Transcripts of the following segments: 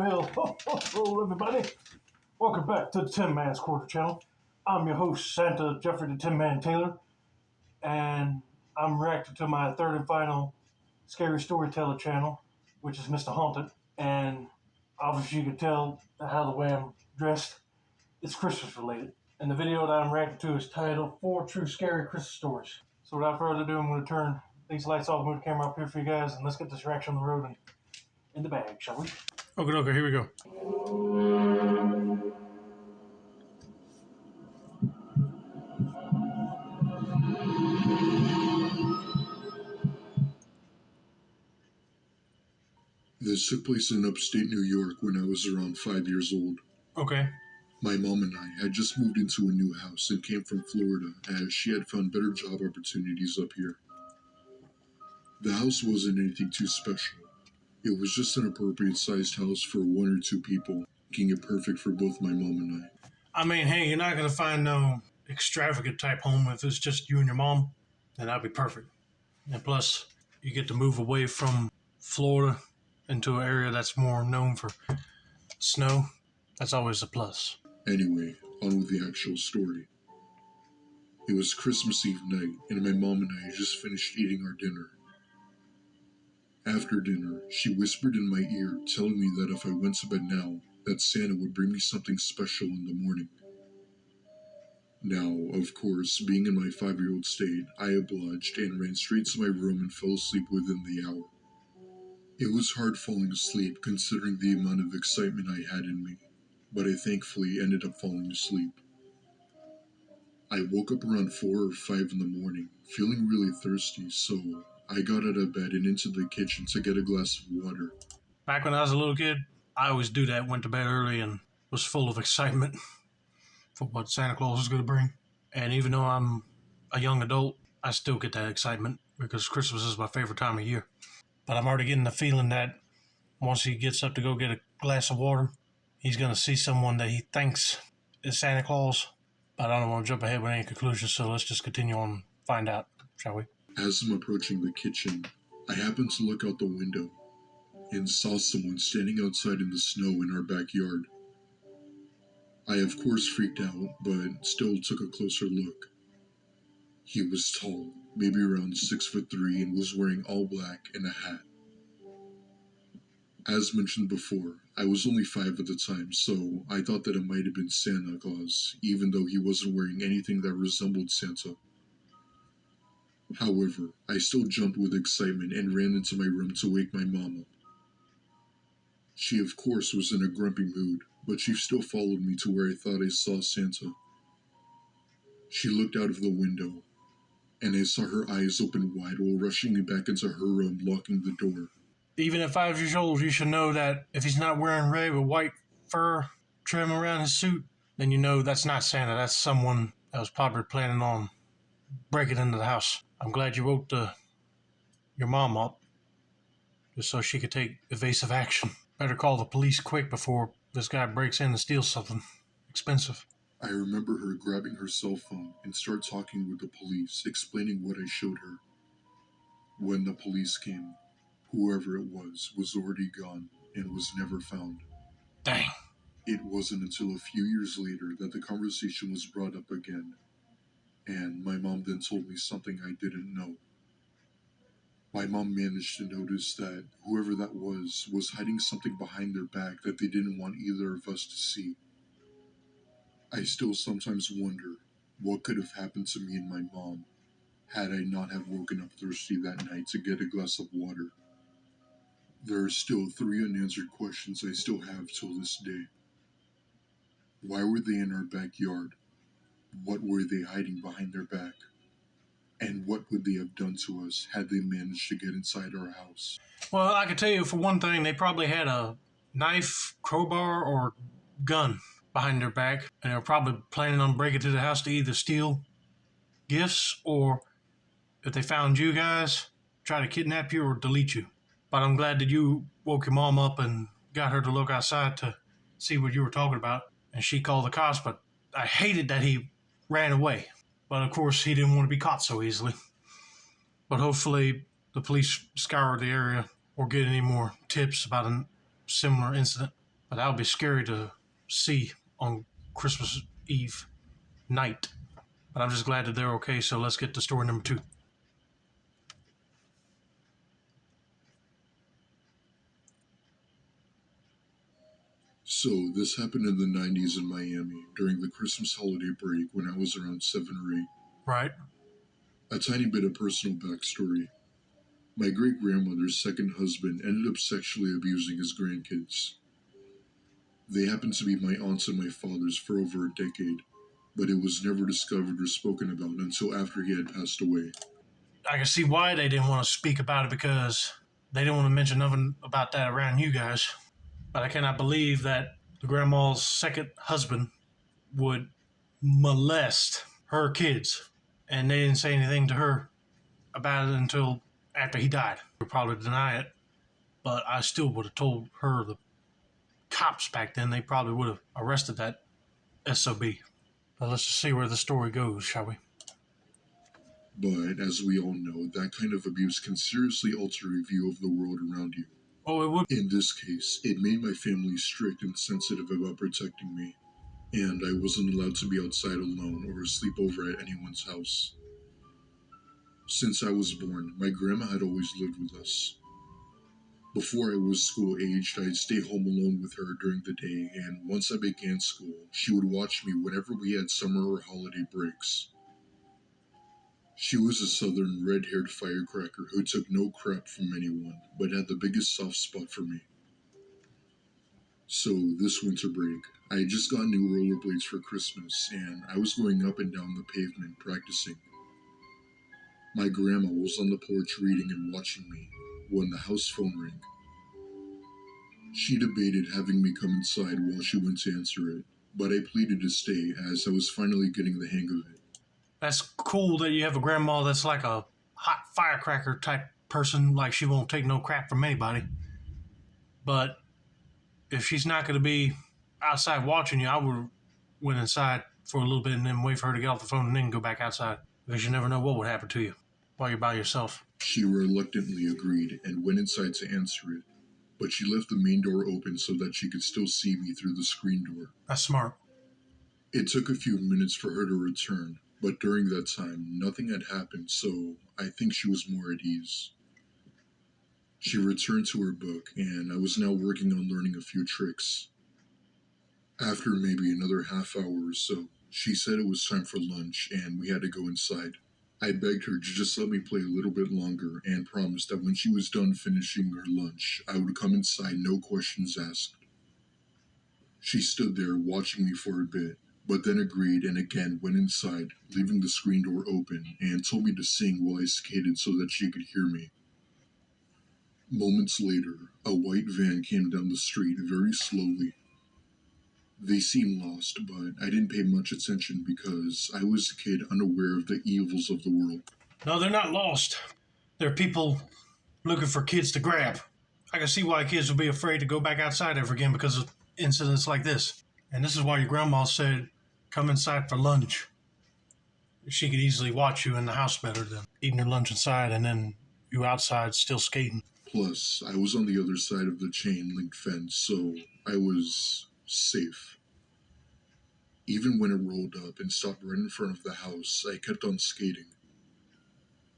hail. Hello, everybody. Welcome back to the Tin Man's Quarter Channel. I'm your host, Santa Jeffrey the Tin Man Taylor, and I'm reacting to my third and final Scary Storyteller channel, which is Mr. Haunted. And obviously you can tell how the way I'm dressed, it's Christmas related. And the video that I'm reacting to is titled 4 True Scary Christmas Stories. So without further ado, I'm going to turn these lights off, move the camera up here for you guys, and let's get this reaction on the road and in the bag, shall we? Okay, here we go. This took place in upstate New York when I was around 5 years old. Okay. My mom and I had just moved into a new house and came from Florida as she had found better job opportunities up here. The house wasn't anything too special. It was just an appropriate sized house for 1 or 2 people, making it perfect for both my mom and I. I mean, hey, you're not going to find no extravagant type home if it's just you and your mom, then that'd be perfect. And plus, you get to move away from Florida into an area that's more known for snow. That's always a plus. Anyway, on with the actual story. It was Christmas Eve night, and my mom and I had just finished eating our dinner. After dinner, she whispered in my ear, telling me that if I went to bed now, that Santa would bring me something special in the morning. Now, of course, being in my 5-year-old state, I obliged and ran straight to my room and fell asleep within the hour. It was hard falling asleep considering the amount of excitement I had in me, but I thankfully ended up falling asleep. I woke up around 4 or 5 in the morning, feeling really thirsty, so I got out of bed and into the kitchen to get a glass of water. Back when I was a little kid, I always do that, went to bed early and was full of excitement for what Santa Claus is going to bring. And even though I'm a young adult, I still get that excitement because Christmas is my favorite time of year. But I'm already getting the feeling that once he gets up to go get a glass of water, he's going to see someone that he thinks is Santa Claus. But I don't want to jump ahead with any conclusions, so let's just continue on and find out, shall we? As I'm approaching the kitchen, I happened to look out the window and saw someone standing outside in the snow in our backyard. I of course freaked out, but still took a closer look. He was tall, maybe around 6'3", and was wearing all black and a hat. As mentioned before, I was only 5 at the time, so I thought that it might have been Santa Claus, even though he wasn't wearing anything that resembled Santa. However, I still jumped with excitement and ran into my room to wake my mom up. She of course was in a grumpy mood, but she still followed me to where I thought I saw Santa. She looked out of the window, and I saw her eyes open wide while rushing me back into her room, locking the door. Even at 5 years old, you should know that if he's not wearing red with white fur trim around his suit, then you know that's not Santa. That's someone that was probably planning on breaking into the house. I'm glad you woke your mom up just so she could take evasive action. Better call the police quick before this guy breaks in and steals something expensive. I remember her grabbing her cell phone and start talking with the police, explaining what I showed her. When the police came, whoever it was already gone and was never found. Dang. It wasn't until a few years later that the conversation was brought up again, and my mom then told me something I didn't know. My mom managed to notice that whoever that was hiding something behind their back that they didn't want either of us to see. I still sometimes wonder what could have happened to me and my mom had I not have woken up thirsty that night to get a glass of water. There are still 3 unanswered questions I still have till this day. Why were they in our backyard? What were they hiding behind their back? And what would they have done to us had they managed to get inside our house? Well, I can tell you for one thing, they probably had a knife, crowbar, or gun behind their back, and they were probably planning on breaking into the house to either steal gifts or, if they found you guys, try to kidnap you or delete you. But I'm glad that you woke your mom up and got her to look outside to see what you were talking about, and she called the cops, but I hated that he ran away. But of course, he didn't want to be caught so easily. But hopefully, the police scour the area or get any more tips about a similar incident. But that would be scary to see on Christmas Eve night. But I'm just glad that they're okay, so let's get to story number 2. So, this happened in the 90s in Miami during the Christmas holiday break when I was around 7 or 8. Right. A tiny bit of personal backstory. My great-grandmother's second husband ended up sexually abusing his grandkids. They happened to be my aunts and my father's for over a decade, but it was never discovered or spoken about until after he had passed away. I can see why they didn't want to speak about it, because they didn't want to mention nothing about that around you guys. But I cannot believe that the grandma's second husband would molest her kids, and they didn't say anything to her about it until after he died. Would probably deny it, but I still would have told her. The cops back then, they probably would have arrested that SOB. But let's just see where the story goes, shall we? But, as we all know, that kind of abuse can seriously alter your view of the world around you. Oh, it would. In this case, it made my family strict and sensitive about protecting me, and I wasn't allowed to be outside alone or sleep over at anyone's house. Since I was born, my grandma had always lived with us. Before I was school-aged, I'd stay home alone with her during the day, and once I began school, she would watch me whenever we had summer or holiday breaks. She was a southern, red-haired firecracker who took no crap from anyone, but had the biggest soft spot for me. So, this winter break, I had just got new rollerblades for Christmas, and I was going up and down the pavement practicing. My grandma was on the porch reading and watching me when the house phone rang. She debated having me come inside while she went to answer it, but I pleaded to stay as I was finally getting the hang of it. That's cool that you have a grandma that's like a hot firecracker type person, like she won't take no crap from anybody. But if she's not going to be outside watching you, I would have went inside for a little bit and then wait for her to get off the phone and then go back outside, because you never know what would happen to you while you're by yourself. She reluctantly agreed and went inside to answer it, but she left the main door open so that she could still see me through the screen door. That's smart. It took a few minutes for her to return, but during that time, nothing had happened, so I think she was more at ease. She returned to her book, and I was now working on learning a few tricks. After maybe another half hour or so, she said it was time for lunch and we had to go inside. I begged her to just let me play a little bit longer and promised that when she was done finishing her lunch, I would come inside, no questions asked. She stood there watching me for a bit, but then agreed and again went inside, leaving the screen door open, and told me to sing while I skated so that she could hear me. Moments later, a white van came down the street very slowly. They seemed lost, but I didn't pay much attention because I was a kid unaware of the evils of the world. No, they're not lost. They're people looking for kids to grab. I can see why kids would be afraid to go back outside ever again because of incidents like this. And this is why your grandma said, come inside for lunch. She could easily watch you in the house better than eating your lunch inside and then you outside still skating. Plus, I was on the other side of the chain-link fence, so I was safe. Even when it rolled up and stopped right in front of the house, I kept on skating.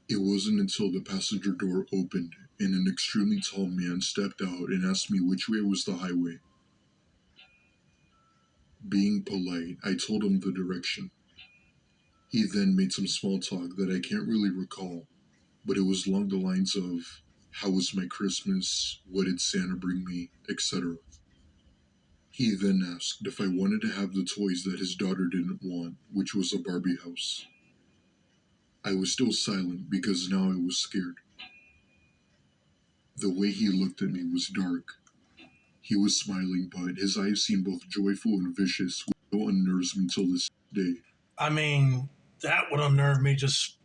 It wasn't until the passenger door opened and an extremely tall man stepped out and asked me which way was the highway. Being polite, I told him the direction. He then made some small talk that I can't really recall, but it was along the lines of, how was my Christmas, what did Santa bring me, etc. He then asked if I wanted to have the toys that his daughter didn't want, which was a Barbie house. I was still silent because now I was scared. The way he looked at me was dark. He was smiling, but his eyes seemed both joyful and vicious, which still unnerves me till this day. I mean, that would unnerve me, just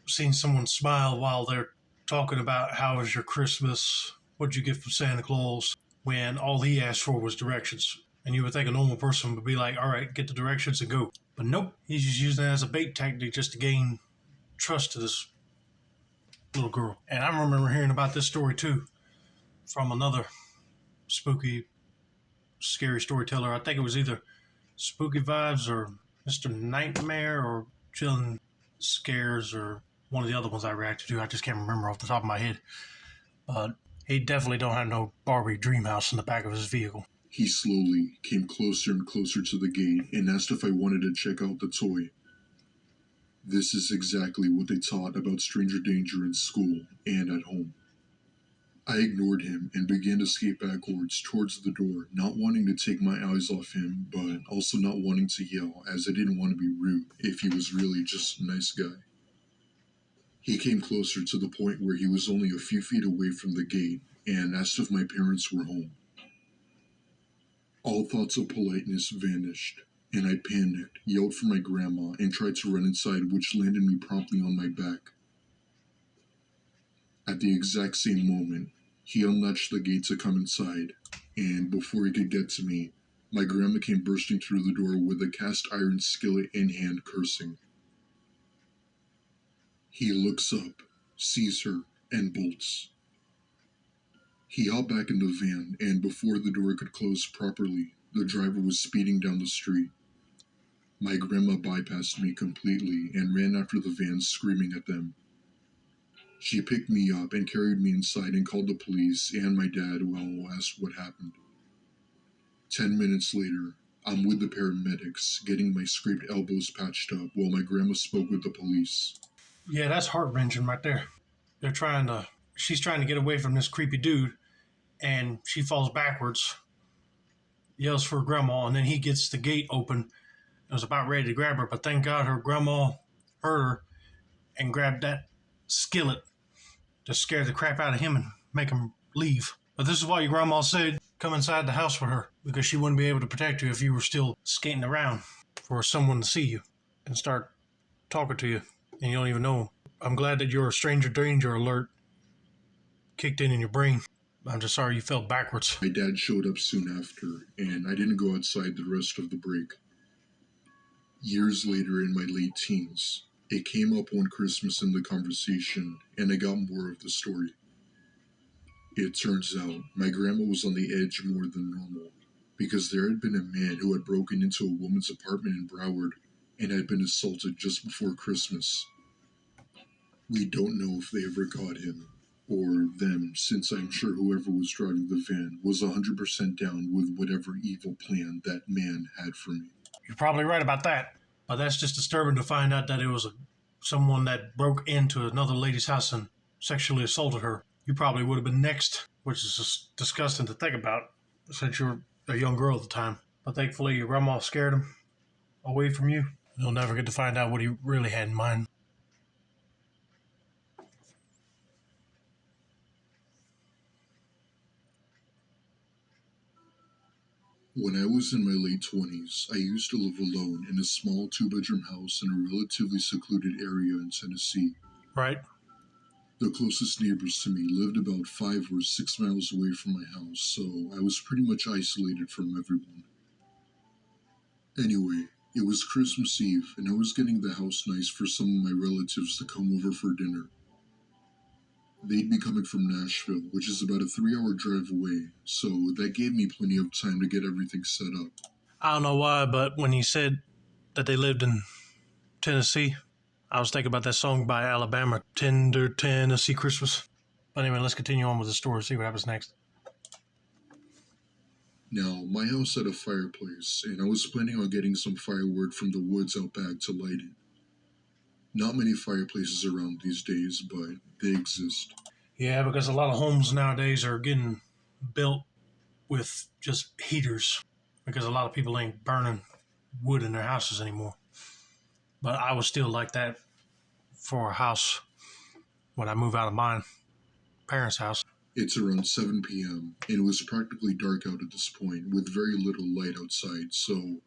seeing someone smile while they're talking about how was your Christmas, what'd you get from Santa Claus, when all he asked for was directions. And you would think a normal person would be like, all right, get the directions and go. But nope, he's just using it as a bait tactic just to gain trust to this little girl. And I remember hearing about this story too from another spooky scary storyteller. I think it was either Spooky Vibes or Mr. Nightmare or Chilling Scares or one of the other ones I reacted to. I just can't remember off the top of my head. But he definitely don't have no Barbie dream house in the back of his vehicle. He slowly came closer and closer to the gate and asked if I wanted to check out the toy. This is exactly what they taught about stranger danger in school and at home. I ignored him and began to skate backwards towards the door, not wanting to take my eyes off him, but also not wanting to yell, as I didn't want to be rude if he was really just a nice guy. He came closer to the point where he was only a few feet away from the gate and asked if my parents were home. All thoughts of politeness vanished, and I panicked, yelled for my grandma, and tried to run inside, which landed me promptly on my back. At the exact same moment, he unlatched the gate to come inside, and before he could get to me, my grandma came bursting through the door with a cast iron skillet in hand, cursing. He looks up, sees her, and bolts. He hopped back in the van, and before the door could close properly, the driver was speeding down the street. My grandma bypassed me completely and ran after the van, screaming at them. She picked me up and carried me inside and called the police and my dad, well, asked what happened. 10 minutes later, I'm with the paramedics, getting my scraped elbows patched up while my grandma spoke with the police. Yeah, that's heart-wrenching right there. She's trying to get away from this creepy dude, and she falls backwards, yells for her grandma, and then he gets the gate open and was about ready to grab her, but thank God her grandma heard her and grabbed that skillet to scare the crap out of him and make him leave. But this is why your grandma said come inside the house with her, because she wouldn't be able to protect you if you were still skating around for someone to see you and start talking to you and you don't even know. I'm glad that your stranger danger alert kicked in your brain. I'm just sorry you fell backwards. My dad showed up soon after, and I didn't go outside the rest of the break. Years later, in my late teens, it came up one Christmas in the conversation, and I got more of the story. It turns out my grandma was on the edge more than normal, because there had been a man who had broken into a woman's apartment in Broward and had been assaulted just before Christmas. We don't know if they ever caught him, or them, since I'm sure whoever was driving the van was 100% down with whatever evil plan that man had for me. You're probably right about that, but that's just disturbing to find out that it was someone that broke into another lady's house and sexually assaulted her. You probably would have been next, which is just disgusting to think about since you were a young girl at the time. But thankfully your grandma scared him away from you. You'll never get to find out what he really had in mind. When I was in my late 20s, I used to live alone in a small 2-bedroom house in a relatively secluded area in Tennessee. Right? The closest neighbors to me lived about 5 or 6 miles away from my house, so I was pretty much isolated from everyone. Anyway, it was Christmas Eve, and I was getting the house nice for some of my relatives to come over for dinner. They'd be coming from Nashville, which is about a 3-hour drive away, so that gave me plenty of time to get everything set up. I don't know why, but when you said that they lived in Tennessee, I was thinking about that song by Alabama, Tender Tennessee Christmas. But anyway, let's continue on with the story, see what happens next. Now, my house had a fireplace, and I was planning on getting some firewood from the woods out back to light it. Not many fireplaces around these days, but they exist. Yeah, because a lot of homes nowadays are getting built with just heaters, because a lot of people ain't burning wood in their houses anymore. But I was still like that for a house when I move out of my parents' house. It's around 7 p.m., and it was practically dark out at this point, with very little light outside, so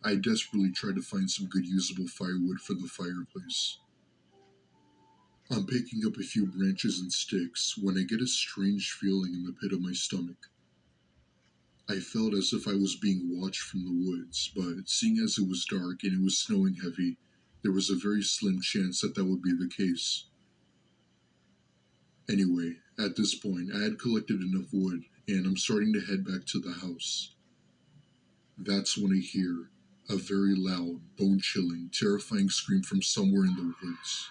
I desperately tried to find some good usable firewood for the fireplace. I'm picking up a few branches and sticks when I get a strange feeling in the pit of my stomach. I felt as if I was being watched from the woods, but seeing as it was dark and it was snowing heavy, there was a very slim chance that would be the case. Anyway, at this point, I had collected enough wood, and I'm starting to head back to the house. That's when I hear a very loud, bone-chilling, terrifying scream from somewhere in the woods.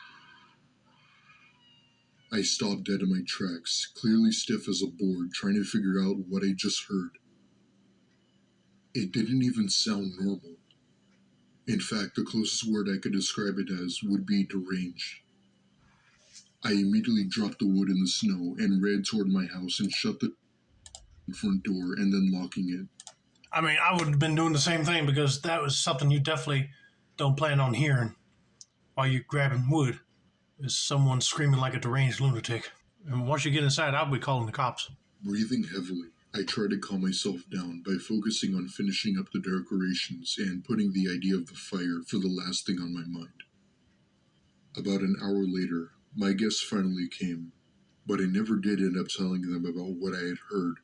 I stop dead in my tracks, clearly stiff as a board, trying to figure out what I just heard. It didn't even sound normal. In fact, the closest word I could describe it as would be deranged. I immediately dropped the wood in the snow and ran toward my house and shut the front door and then locking it. I mean, I would have been doing the same thing because that was something you definitely don't plan on hearing while you're grabbing wood. Is someone screaming like a deranged lunatic. And once you get inside, I'll be calling the cops. Breathing heavily, I try to calm myself down by focusing on finishing up the decorations and putting the idea of the fire for the last thing on my mind. About an hour later, my guests finally came, but I never did end up telling them about what I had heard,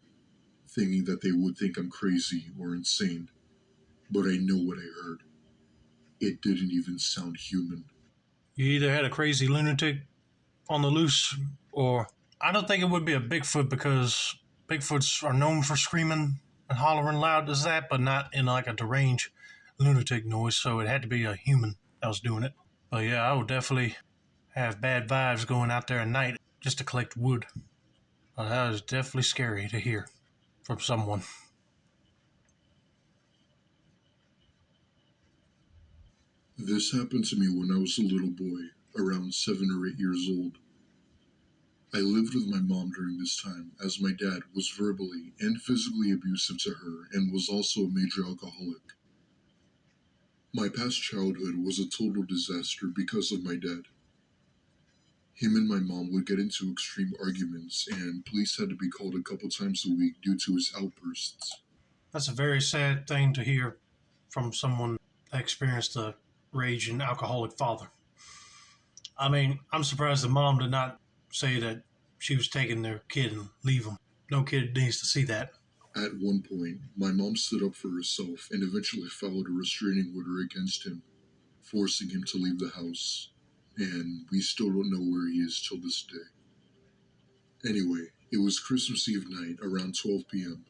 thinking that they would think I'm crazy or insane. But I know what I heard. It didn't even sound human. You either had a crazy lunatic on the loose, or I don't think it would be a Bigfoot because Bigfoots are known for screaming and hollering loud as that, but not in like a deranged lunatic noise. So it had to be a human that was doing it. But yeah, I would definitely have bad vibes going out there at night just to collect wood. But that was definitely scary to hear from someone. This happened to me when I was a little boy, around 7 or 8 years old. I lived with my mom during this time, as my dad was verbally and physically abusive to her and was also a major alcoholic. My past childhood was a total disaster because of my dad. Him and my mom would get into extreme arguments, and police had to be called a couple times a week due to his outbursts. That's a very sad thing to hear from someone that experienced a raging alcoholic father. I mean, I'm surprised the mom did not say that she was taking their kid and leave him. No kid needs to see that. At one point, my mom stood up for herself and eventually filed a restraining order against him, forcing him to leave the house. And we still don't know where he is till this day. Anyway, it was Christmas Eve night around 12 p.m.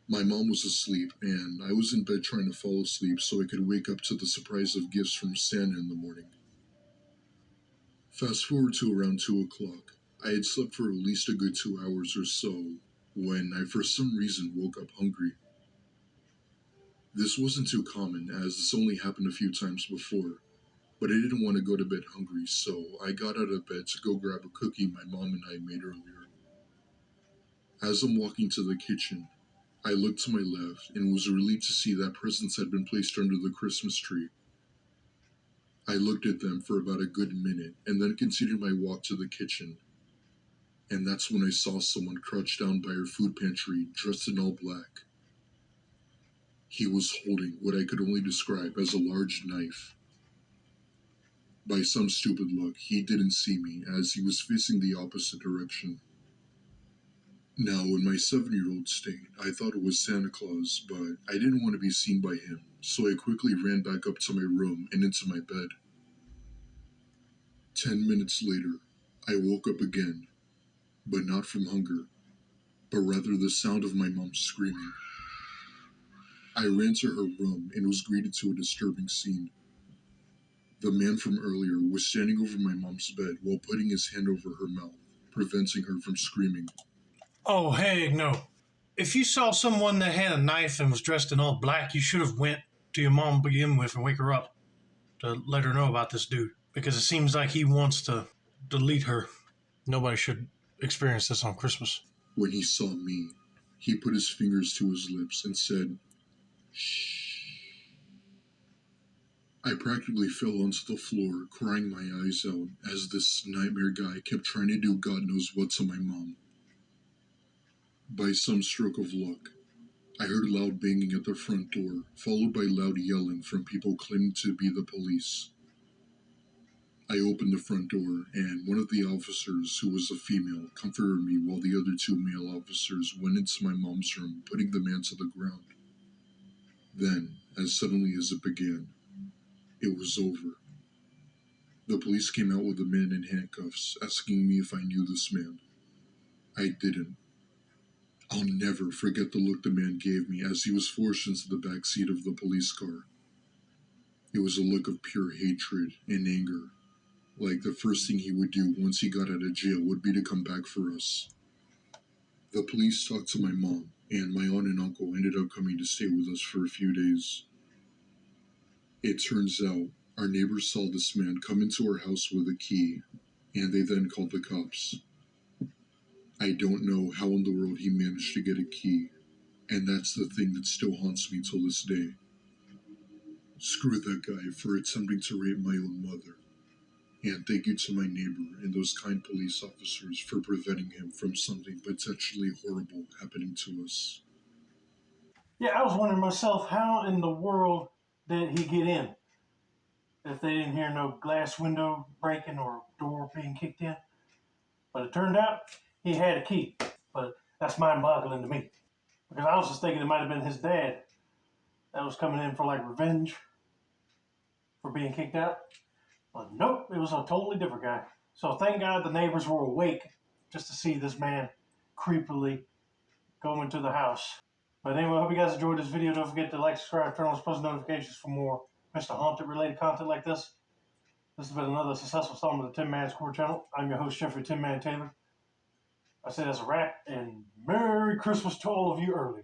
My mom was asleep, and I was in bed trying to fall asleep so I could wake up to the surprise of gifts from Santa in the morning. Fast forward to around 2 o'clock. I had slept for at least a good 2 hours or so when I for some reason woke up hungry. This wasn't too common as this only happened a few times before, but I didn't want to go to bed hungry, so I got out of bed to go grab a cookie my mom and I made earlier. As I'm walking to the kitchen, I looked to my left and was relieved to see that presents had been placed under the Christmas tree. I looked at them for about a good minute and then continued my walk to the kitchen. And that's when I saw someone crouched down by her food pantry, dressed in all black. He was holding what I could only describe as a large knife. By some stupid luck, he didn't see me as he was facing the opposite direction. Now, in my 7-year-old state, I thought it was Santa Claus, but I didn't want to be seen by him, so I quickly ran back up to my room and into my bed. 10 minutes later, I woke up again, but not from hunger, but rather the sound of my mom screaming. I ran to her room and was greeted to a disturbing scene. The man from earlier was standing over my mom's bed while putting his hand over her mouth, preventing her from screaming. Oh, hey, no. If you saw someone that had a knife and was dressed in all black, you should have went to your mom to begin with and wake her up to let her know about this dude. Because it seems like he wants to delete her. Nobody should experience this on Christmas. When he saw me, he put his fingers to his lips and said, "Shh." I practically fell onto the floor, crying my eyes out, as this nightmare guy kept trying to do God knows what to my mom. By some stroke of luck, I heard loud banging at the front door, followed by loud yelling from people claiming to be the police. I opened the front door, and one of the officers, who was a female, comforted me while the other two male officers went into my mom's room, putting the man to the ground. Then, as suddenly as it began, it was over. The police came out with the man in handcuffs, asking me if I knew this man. I didn't. I'll never forget the look the man gave me as he was forced into the back seat of the police car. It was a look of pure hatred and anger, like the first thing he would do once he got out of jail would be to come back for us. The police talked to my mom, and my aunt and uncle ended up coming to stay with us for a few days. It turns out our neighbors saw this man come into our house with a key, and they then called the cops. I don't know how in the world he managed to get a key, and that's the thing that still haunts me till this day. Screw that guy for attempting to rape my own mother. And thank you to my neighbor and those kind police officers for preventing him from something potentially horrible happening to us. Yeah, I was wondering myself, how in the world did he get in? If they didn't hear no glass window breaking or door being kicked in. But it turned out he had a key. But that's mind boggling to me. Because I was just thinking it might have been his dad that was coming in for like revenge for being kicked out. But nope, it was a totally different guy. So thank God the neighbors were awake just to see this man creepily go into the house. But anyway, I hope you guys enjoyed this video. Don't forget to like, subscribe, turn on post notifications for more Mr. Haunted related content like this. This has been another successful installment of the Tin Man's Core channel. I'm your host, Jeffrey Tin Man Taylor. I say that's a wrap, and Merry Christmas to all of you early.